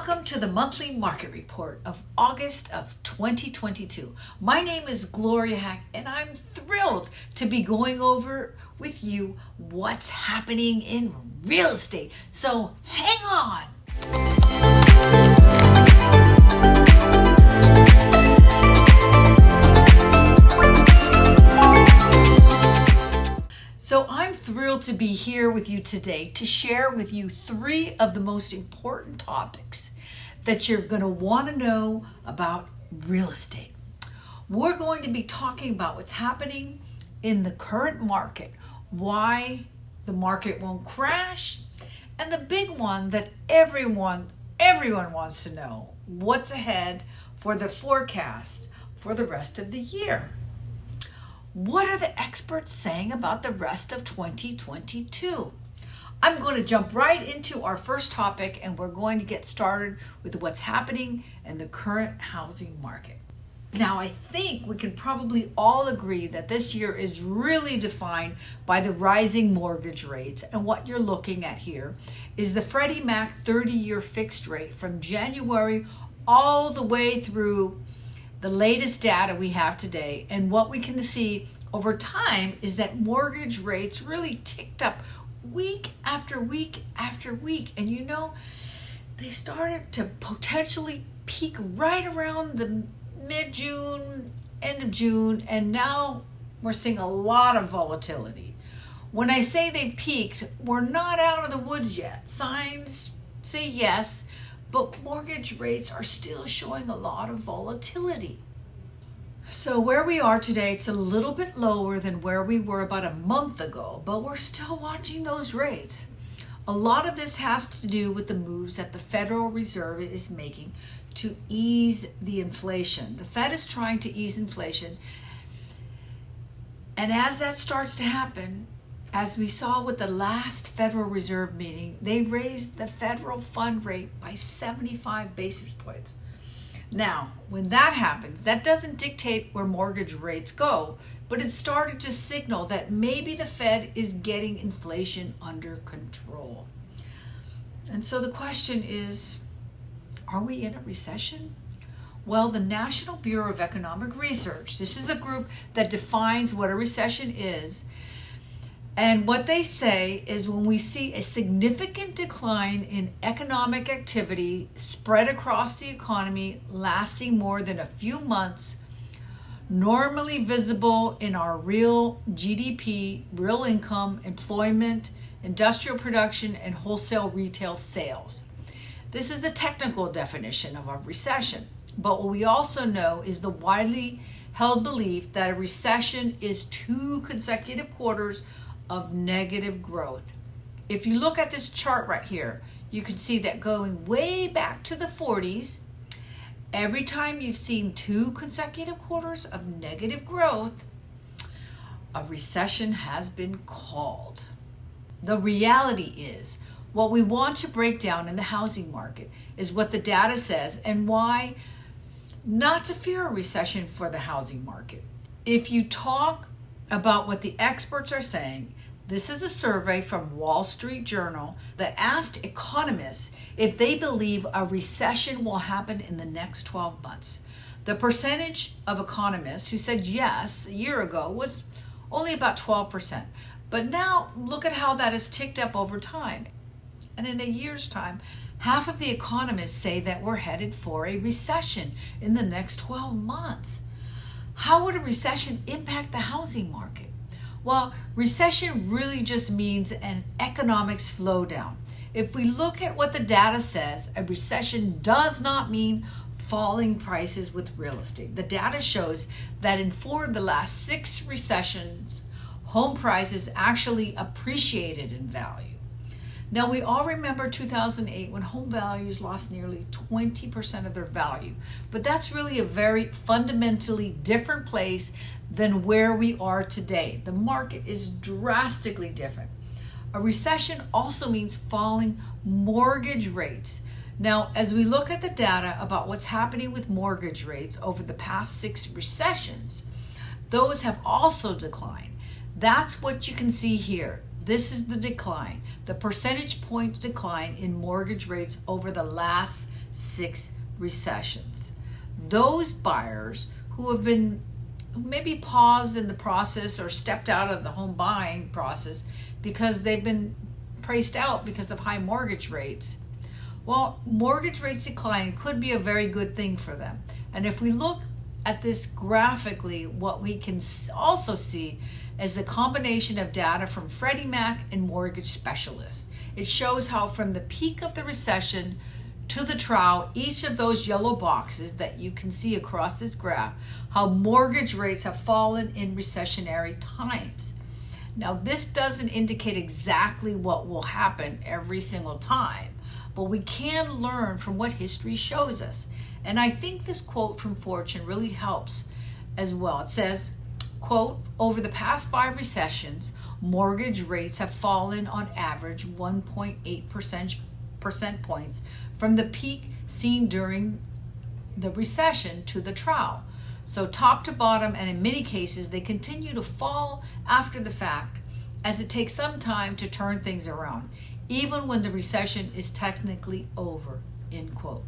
Welcome to the monthly market report of August of 2022. My name is Gloria Hack, and I'm thrilled to be going over with you what's happening in real estate. So hang on. So I'm thrilled to be here with you today to share with you three of the most important topics that you're going to want to know about real estate. We're going to be talking about what's happening in the current market, why the market won't crash, and the big one that everyone wants to know, what's ahead for the forecast for the rest of the year. What are the experts saying about the rest of 2022? I'm going to jump right into our first topic, and we're going to get started with what's happening in the current housing market. Now, I think we can probably all agree that this year is really defined by the rising mortgage rates, and what you're looking at here is the Freddie Mac 30-year fixed rate from January all the way through the latest data we have today. And what we can see over time is that mortgage rates really ticked up week after week after week. And you know, they started to potentially peak right around the mid-June, end of June, and now we're seeing a lot of volatility. When I say they peaked, we're not out of the woods yet. Signs say yes, but mortgage rates are still showing a lot of volatility. So where we are today, it's a little bit lower than where we were about a month ago, but we're still watching those rates. A lot of this has to do with the moves that the Federal Reserve is making to ease the inflation. The Fed is trying to ease inflation, and as that starts to happen, as we saw with the last Federal Reserve meeting, they raised the federal fund rate by 75 basis points. Now, when that happens, that doesn't dictate where mortgage rates go, but it started to signal that maybe the Fed is getting inflation under control. And so the question is, are we in a recession? Well, the National Bureau of Economic Research, this is the group that defines what a recession is. And what they say is when we see a significant decline in economic activity spread across the economy lasting more than a few months, normally visible in our real GDP, real income, employment, industrial production, and wholesale retail sales. This is the technical definition of a recession. But what we also know is the widely held belief that a recession is 2 consecutive quarters of negative growth. If you look at this chart right here, you can see that going way back to the 40s, every time you've seen 2 consecutive quarters of negative growth, a recession has been called. The reality is, what we want to break down in the housing market is what the data says and why not to fear a recession for the housing market. If you talk about what the experts are saying, this is a survey from Wall Street Journal that asked economists if they believe a recession will happen in the next 12 months. The percentage of economists who said yes a year ago was only about 12%. But now look at how that has ticked up over time. And in a year's time, half of the economists say that we're headed for a recession in the next 12 months. How would a recession impact the housing market? Well, recession really just means an economic slowdown. If we look at what the data says, a recession does not mean falling prices with real estate. The data shows that in 4 of the last 6 recessions, home prices actually appreciated in value. Now, we all remember 2008 when home values lost nearly 20% of their value, but that's really a very fundamentally different place than where we are today. The market is drastically different. A recession also means falling mortgage rates. Now, as we look at the data about what's happening with mortgage rates over the past 6 recessions, those have also declined. That's what you can see here. This is the decline, the percentage point decline in mortgage rates over the last 6 recessions. Those buyers who have been maybe paused in the process or stepped out of the home buying process because they've been priced out because of high mortgage rates. Well, mortgage rates declining could be a very good thing for them. And if we look at this graphically, what we can also see is a combination of data from Freddie Mac and mortgage specialists. It shows how from the peak of the recession to the trough, each of those yellow boxes that you can see across this graph, how mortgage rates have fallen in recessionary times. Now, this doesn't indicate exactly what will happen every single time, but we can learn from what history shows us. And I think this quote from Fortune really helps as well. It says, quote, "Over the past 5 recessions, mortgage rates have fallen on average 1.8 percent points from the peak seen during the recession to the trough. So top to bottom, and in many cases, they continue to fall after the fact, as it takes some time to turn things around, even when the recession is technically over," end quote.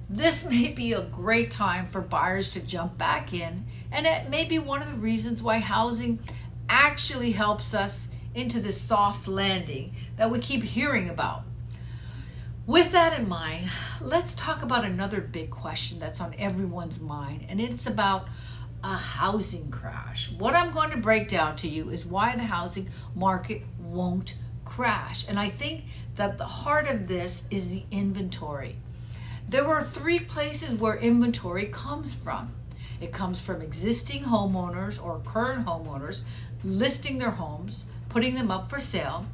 This may be a great time for buyers to jump back in, and it may be one of the reasons why housing actually helps us into this soft landing that we keep hearing about. With that in mind, let's talk about another big question that's on everyone's mind, and it's about a housing crash. What I'm going to break down to you is why the housing market won't crash. And I think that the heart of this is the inventory. There are 3 places where inventory comes from. It comes from existing homeowners or current homeowners listing their homes, putting them up for sale.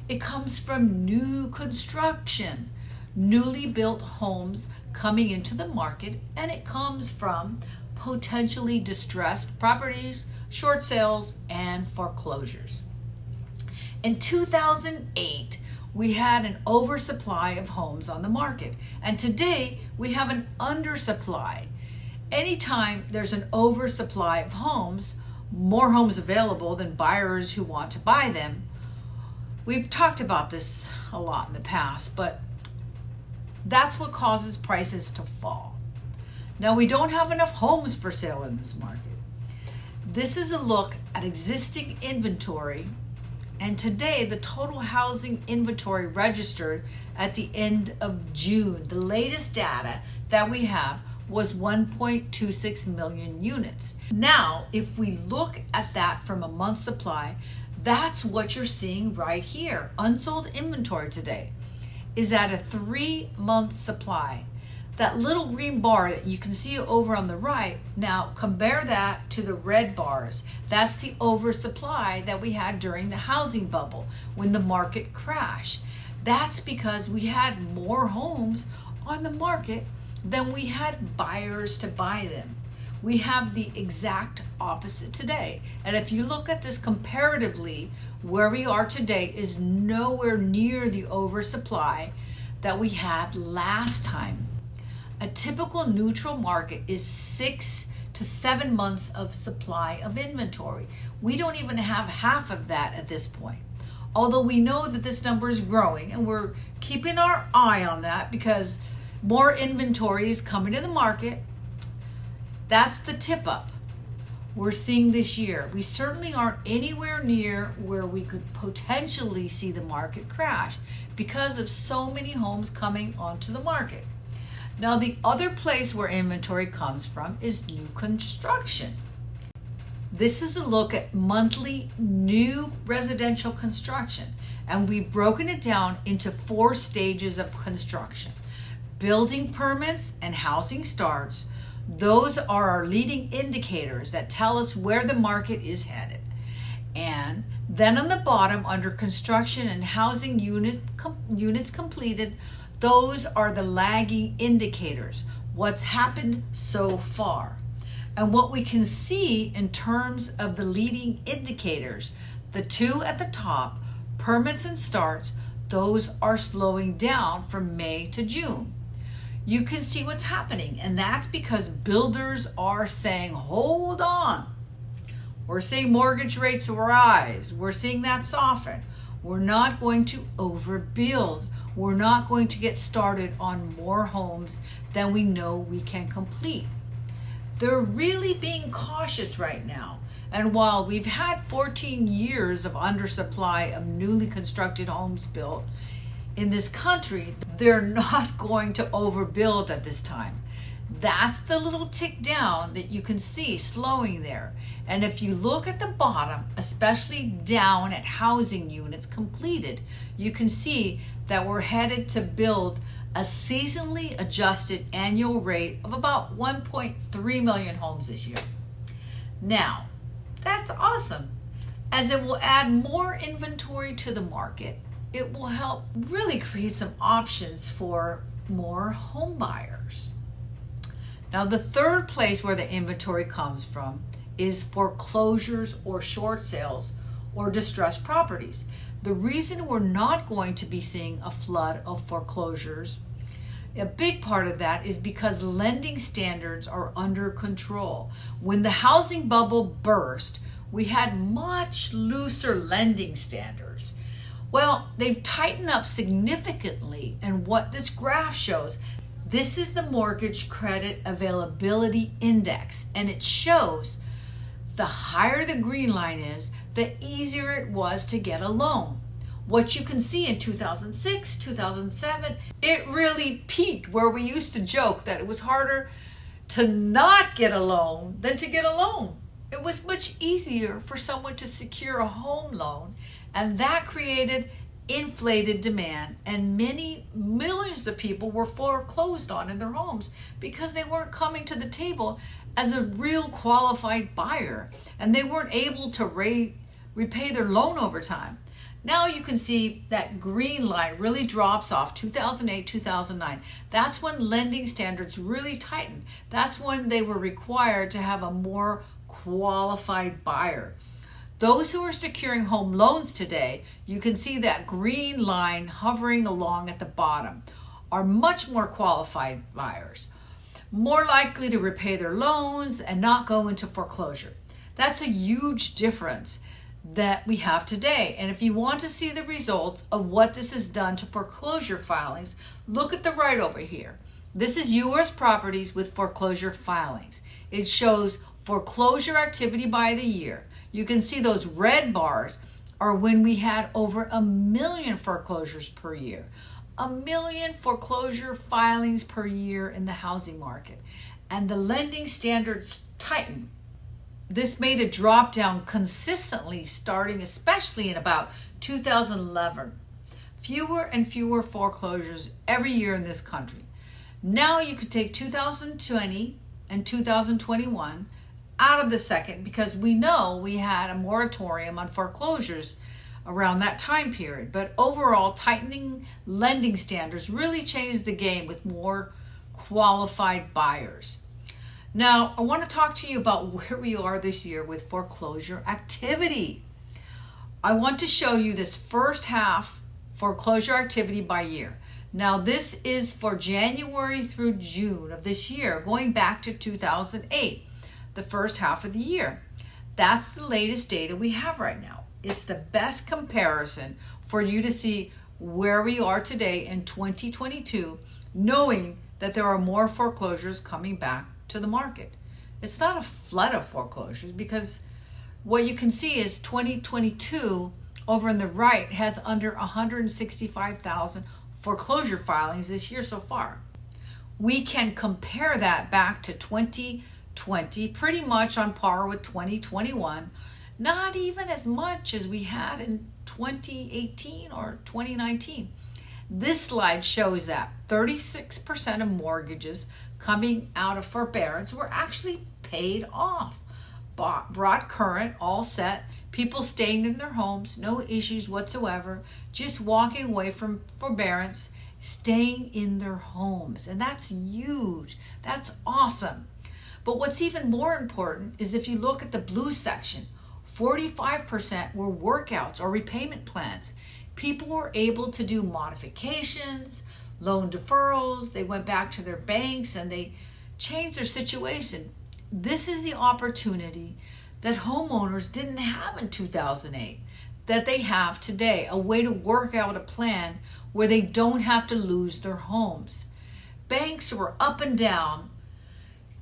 It comes from new construction, newly built homes coming into the market, and it comes from potentially distressed properties, short sales, and foreclosures. In 2008, we had an oversupply of homes on the market, and today we have an undersupply. Anytime there's an oversupply of homes, more homes available than buyers who want to buy them. We've talked about this a lot in the past, but that's what causes prices to fall. Now, we don't have enough homes for sale in this market. This is a look at existing inventory, and today the total housing inventory registered at the end of June, the latest data that we have, was 1.26 million units. Now, if we look at that from a month supply, that's what you're seeing right here. Unsold inventory today is at a 3-month supply. That little green bar that you can see over on the right, now compare that to the red bars. That's the oversupply that we had during the housing bubble when the market crashed. That's because we had more homes on the market than we had buyers to buy them. We have the exact opposite today. And if you look at this comparatively, where we are today is nowhere near the oversupply that we had last time. A typical neutral market is 6 to 7 months of supply of inventory. We don't even have half of that at this point. Although we know that this number is growing, and we're keeping our eye on that because more inventory is coming to the market. That's the tip up we're seeing this year. We certainly aren't anywhere near where we could potentially see the market crash because of so many homes coming onto the market. Now, the other place where inventory comes from is new construction. This is a look at monthly new residential construction, and we've broken it down into 4 stages of construction. Building permits and housing starts, those are our leading indicators that tell us where the market is headed. And then on the bottom, under construction and housing units completed, those are the lagging indicators, what's happened so far. And what we can see in terms of the leading indicators, the 2 at the top, permits and starts, those are slowing down from May to June. You can see what's happening, and that's because builders are saying, hold on. We're seeing mortgage rates rise. We're seeing that soften. We're not going to overbuild. we're not going to get started on more homes than we know we can complete. They're really being cautious right now. And while we've had 14 years of undersupply of newly constructed homes built in this country, they're not going to overbuild at this time. That's the little tick down that you can see slowing there. And if you look at the bottom, especially down at housing units completed, you can see that we're headed to build a seasonally adjusted annual rate of about 1.3 million homes this year. Now, that's awesome, as it will add more inventory to the market. It will help really create some options for more home buyers. Now, the third place where the inventory comes from is foreclosures or short sales or distressed properties. The reason we're not going to be seeing a flood of foreclosures, a big part of that is because lending standards are under control. When the housing bubble burst, we had much looser lending standards. Well, they've tightened up significantly, and what this graph shows, this is the Mortgage Credit Availability Index, and it shows the higher the green line is, the easier it was to get a loan. What you can see in 2006, 2007, it really peaked where we used to joke that it was harder to not get a loan than to get a loan. It was much easier for someone to secure a home loan, and that created inflated demand, and many millions of people were foreclosed on in their homes because they weren't coming to the table as a real qualified buyer, and they weren't able to repay their loan over time. Now you can see that green line really drops off 2008, 2009. That's when lending standards really tightened. That's when they were required to have a more qualified buyer. Those who are securing home loans today, you can see that green line hovering along at the bottom, are much more qualified buyers, more likely to repay their loans and not go into foreclosure. That's a huge difference that we have today. And if you want to see the results of what this has done to foreclosure filings, look at the right over here. This is U.S. properties with foreclosure filings. It shows foreclosure activity by the year. You can see those red bars are when we had over 1 million foreclosures per year. 1 million foreclosure filings per year in the housing market. And the lending standards tightened. This made a drop down consistently starting especially in about 2011. Fewer and fewer foreclosures every year in this country. Now you could take 2020 and 2021 out of the second because we know we had a moratorium on foreclosures around that time period. But overall, tightening lending standards really changed the game with more qualified buyers. Now, I want to talk to you about where we are this year with foreclosure activity. I want to show you this first half foreclosure activity by year. Now, this is for January through June of this year, going back to 2008, the first half of the year. That's the latest data we have right now. It's the best comparison for you to see where we are today in 2022, knowing that there are more foreclosures coming back to the market. It's not a flood of foreclosures because what you can see is 2022 over on the right has under 165,000 foreclosure filings this year so far. We can compare that back to 2020, pretty much on par with 2021, not even as much as we had in 2018 or 2019. This slide shows that 36% of mortgages coming out of forbearance were actually paid off, brought current, all set, people staying in their homes, no issues whatsoever, just walking away from forbearance, staying in their homes. And that's huge. That's awesome. But what's even more important is if you look at the blue section, 45% were workouts or repayment plans. People were able to do modifications, loan deferrals, they went back to their banks and they changed their situation. This is the opportunity that homeowners didn't have in 2008. that they have today, a way to work out a plan where they don't have to lose their homes. Banks were up and down.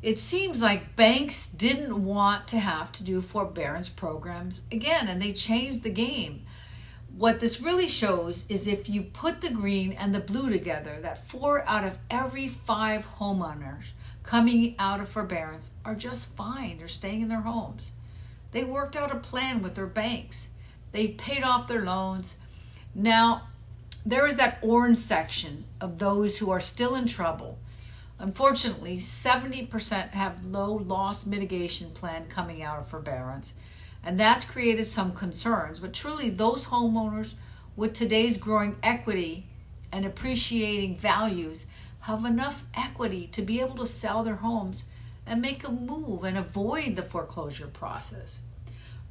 It seems like banks didn't want to have to do forbearance programs again, and they changed the game. What this really shows is if you put the green and the blue together, that 4 out of every 5 homeowners coming out of forbearance are just fine. They're staying in their homes. They worked out a plan with their banks. They paid off their loans. Now, there is that orange section of those who are still in trouble. Unfortunately, 70% have low loss mitigation plan coming out of forbearance, and that's created some concerns. But truly, those homeowners with today's growing equity and appreciating values have enough equity to be able to sell their homes and make a move and avoid the foreclosure process.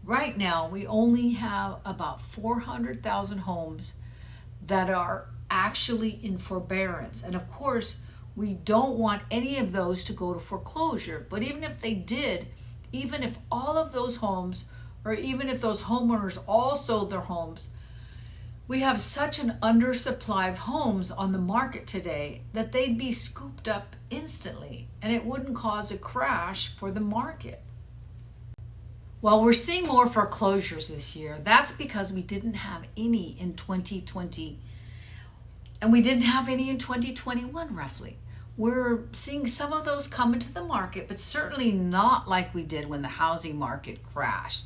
Right now, we only have about 400,000 homes that are actually in forbearance. And of course, we don't want any of those to go to foreclosure. But even if they did, even if all of those homes, or even if those homeowners all sold their homes, we have such an undersupply of homes on the market today that they'd be scooped up instantly, and it wouldn't cause a crash for the market. Well, we're seeing more foreclosures this year. That's because we didn't have any in 2020, and we didn't have any in 2021, roughly. We're seeing some of those come into the market, but certainly not like we did when the housing market crashed.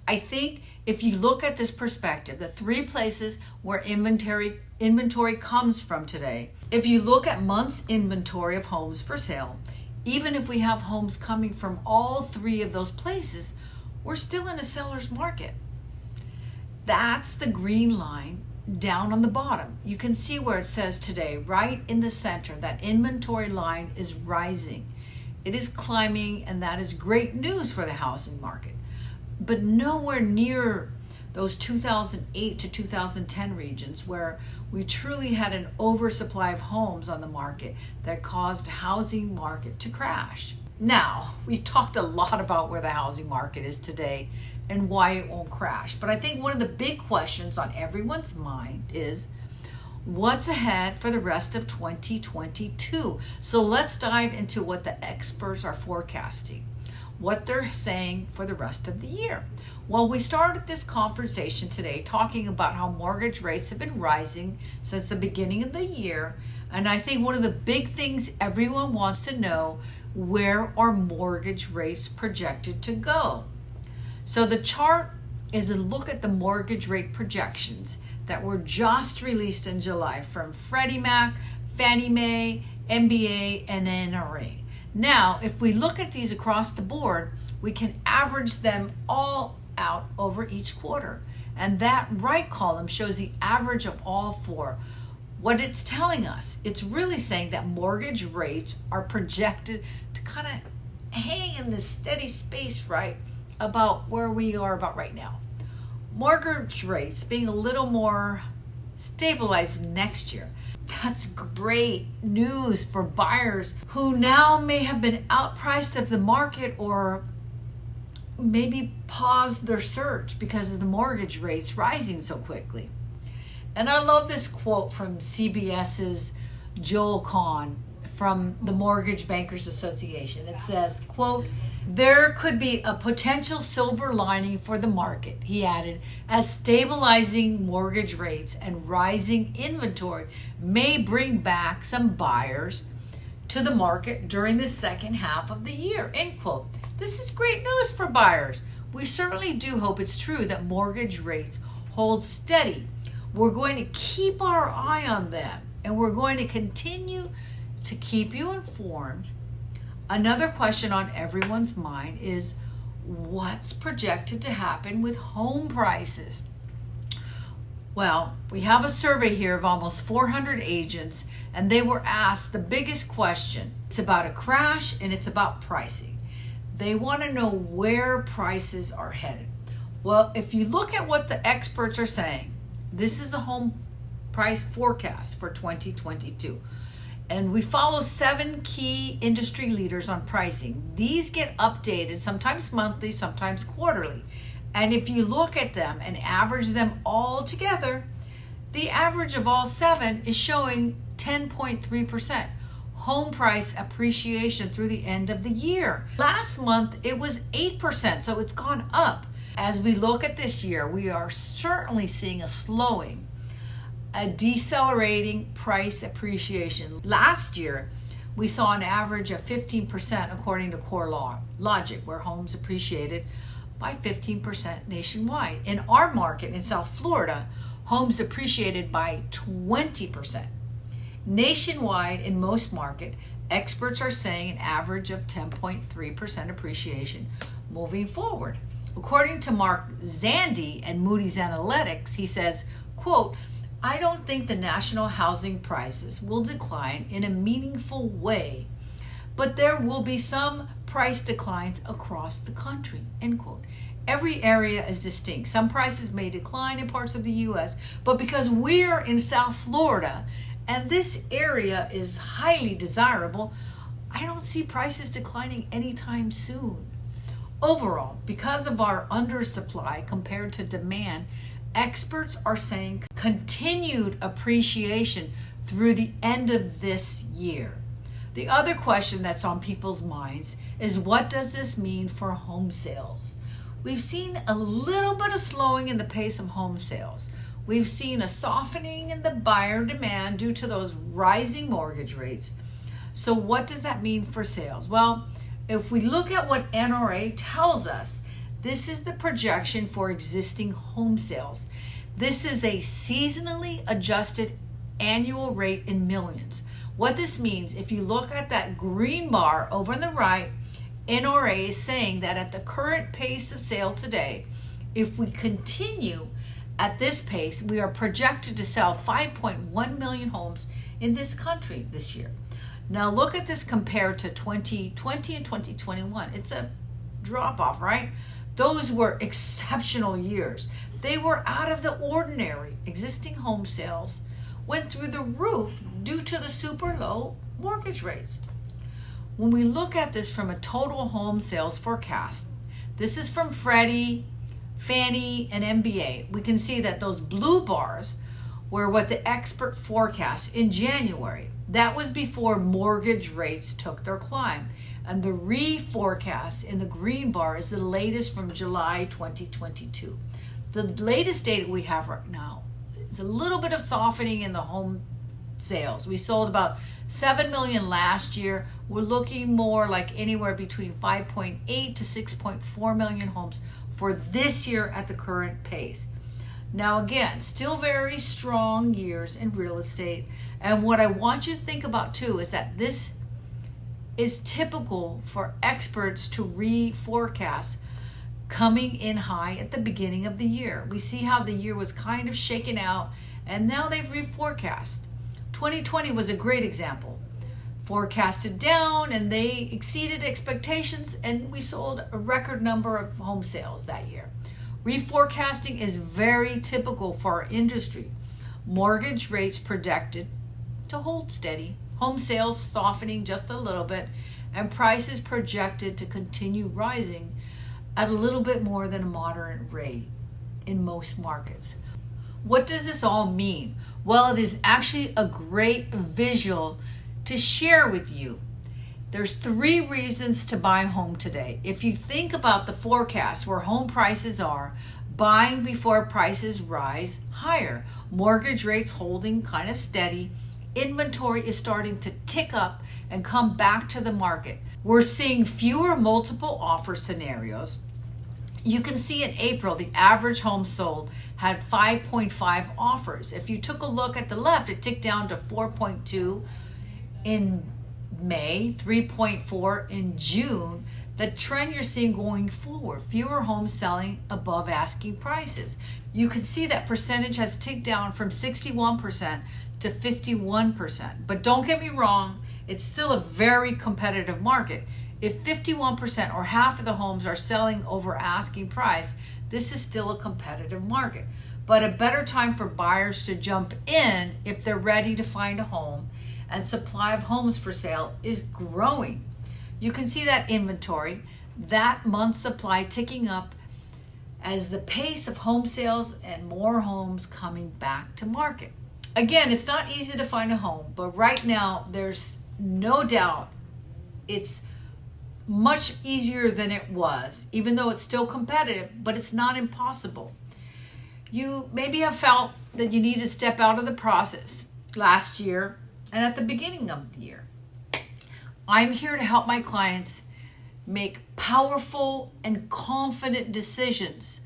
I think if you look at this perspective, the 3 places where inventory comes from today, if you look at months inventory of homes for sale, even if we have homes coming from all 3 of those places, we're still in a seller's market. That's the green line down on the bottom. You can see where it says today, right in the center, that inventory line is rising. It is climbing, and that is great news for the housing market. But nowhere near those 2008 to 2010 regions where we truly had an oversupply of homes on the market that caused housing market to crash. Now, we've talked a lot about where the housing market is today and why it won't crash. But I think one of the big questions on everyone's mind is what's ahead for the rest of 2022? So let's dive into what the experts are forecasting, what they're saying for the rest of the year. Well, we started this conversation today talking about how mortgage rates have been rising since the beginning of the year. And I think one of the big things everyone wants to know, where are mortgage rates projected to go? So the chart is a look at the mortgage rate projections that were just released in July from Freddie Mac, Fannie Mae, MBA, and NRA. Now, if we look at these across the board, we can average them all out over each quarter. And that right column shows the average of all 4. What it's telling us, it's really saying that mortgage rates are projected to kind of hang in this steady space, right, about where we are about right now. Mortgage rates being a little more stabilized next year. That's great news for buyers who now may have been outpriced of the market or maybe paused their search because of the mortgage rates rising so quickly. And I love this quote from CBS's Joel Kahn from the Mortgage Bankers Association. It says, quote, "There could be a potential silver lining for the market," he added, "as stabilizing mortgage rates and rising inventory may bring back some buyers to the market during the second half of the year," end quote. This is great news for buyers. We certainly do hope it's true that mortgage rates hold steady. We're going to keep our eye on them, and we're going to continue to keep you informed. Another question on everyone's mind is what's projected to happen with home prices? Well, we have a survey here of almost 400 agents, and they were asked the biggest question. It's about a crash, and it's about pricing. They want to know where prices are headed. Well, if you look at what the experts are saying, this is a home price forecast for 2022. And we follow 7 key industry leaders on pricing. These get updated sometimes monthly, sometimes quarterly. And if you look at them and average them all together, the average of all 7 is showing 10.3% home price appreciation through the end of the year. Last month, it was 8%, so it's gone up. As we look at this year, we are certainly seeing a slowing, a decelerating price appreciation. Last year, we saw an average of 15% according to Core Logic, where homes appreciated by 15% nationwide. In our market in South Florida, homes appreciated by 20%. Nationwide, in most markets, experts are saying an average of 10.3% appreciation moving forward. According to Mark Zandi and Moody's Analytics, he says, quote, "I don't think the national housing prices will decline in a meaningful way, but there will be some price declines across the country," end quote. Every area is distinct. Some prices may decline in parts of the U.S., but because we're in South Florida and this area is highly desirable, I don't see prices declining anytime soon. Overall, because of our undersupply compared to demand, experts are saying continued appreciation through the end of this year. The other question that's on people's minds is, what does this mean for home sales? We've seen a little bit of slowing in the pace of home sales. We've seen a softening in the buyer demand due to those rising mortgage rates. So what does that mean for sales? Well, if we look at what NRA tells us, this is the projection for existing home sales. This is a seasonally adjusted annual rate in millions. What this means, if you look at that green bar over on the right, NRA is saying that at the current pace of sale today, if we continue at this pace, we are projected to sell 5.1 million homes in this country this year. Now look at this compared to 2020 and 2021. It's a drop off, right? Those were exceptional years. They were out of the ordinary. Existing home sales went through the roof due to the super low mortgage rates. When we look at this from a total home sales forecast, this is from Freddie, Fannie, and MBA. We can see that those blue bars were what the expert forecast in January. That was before mortgage rates took their climb. And the reforecast in the green bar is the latest from July 2022. The latest data we have right now is a little bit of softening in the home sales. We sold about 7 million last year. We're looking more like anywhere between 5.8 to 6.4 million homes for this year at the current pace. Now again, still very strong years in real estate. And what I want you to think about too is that this is typical for experts to reforecast coming in high at the beginning of the year. We see how the year was kind of shaken out, and now they've reforecast. 2020 was a great example. Forecasted down, and they exceeded expectations, and we sold a record number of home sales that year. Reforecasting is very typical for our industry. Mortgage rates projected to hold steady, home sales softening just a little bit, and prices projected to continue rising at a little bit more than a moderate rate in most markets. What does this all mean? Well, it is actually a great visual to share with you. There's 3 reasons to buy a home today. If you think about the forecast where home prices are, buying before prices rise higher, mortgage rates holding kind of steady, inventory is starting to tick up and come back to the market. We're seeing fewer multiple offer scenarios. You can see in April, the average home sold had 5.5 offers. If you took a look at the left, it ticked down to 4.2 in May, 3.4 in June. The trend you're seeing going forward, fewer homes selling above asking prices. You can see that percentage has ticked down from 61% to 51%. But don't get me wrong, it's still a very competitive market. If 51% or half of the homes are selling over asking price, this is still a competitive market. But a better time for buyers to jump in if they're ready to find a home, and supply of homes for sale is growing. You can see that inventory, that month's supply ticking up as the pace of home sales and more homes coming back to market. Again, it's not easy to find a home, but right now there's no doubt it's much easier than it was, even though it's still competitive, but it's not impossible. You maybe have felt that you need to step out of the process last year and at the beginning of the year. I'm here to help my clients make powerful and confident decisions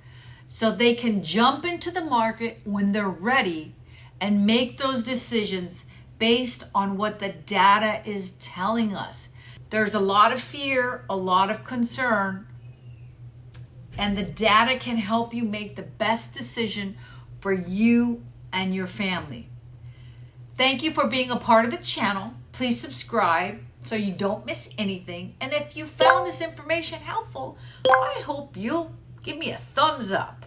so they can jump into the market when they're ready and make those decisions based on what the data is telling us. There's a lot of fear, a lot of concern, and the data can help you make the best decision for you and your family. Thank you for being a part of the channel. Please subscribe so you don't miss anything. And if you found this information helpful, I hope you'll give me a thumbs up.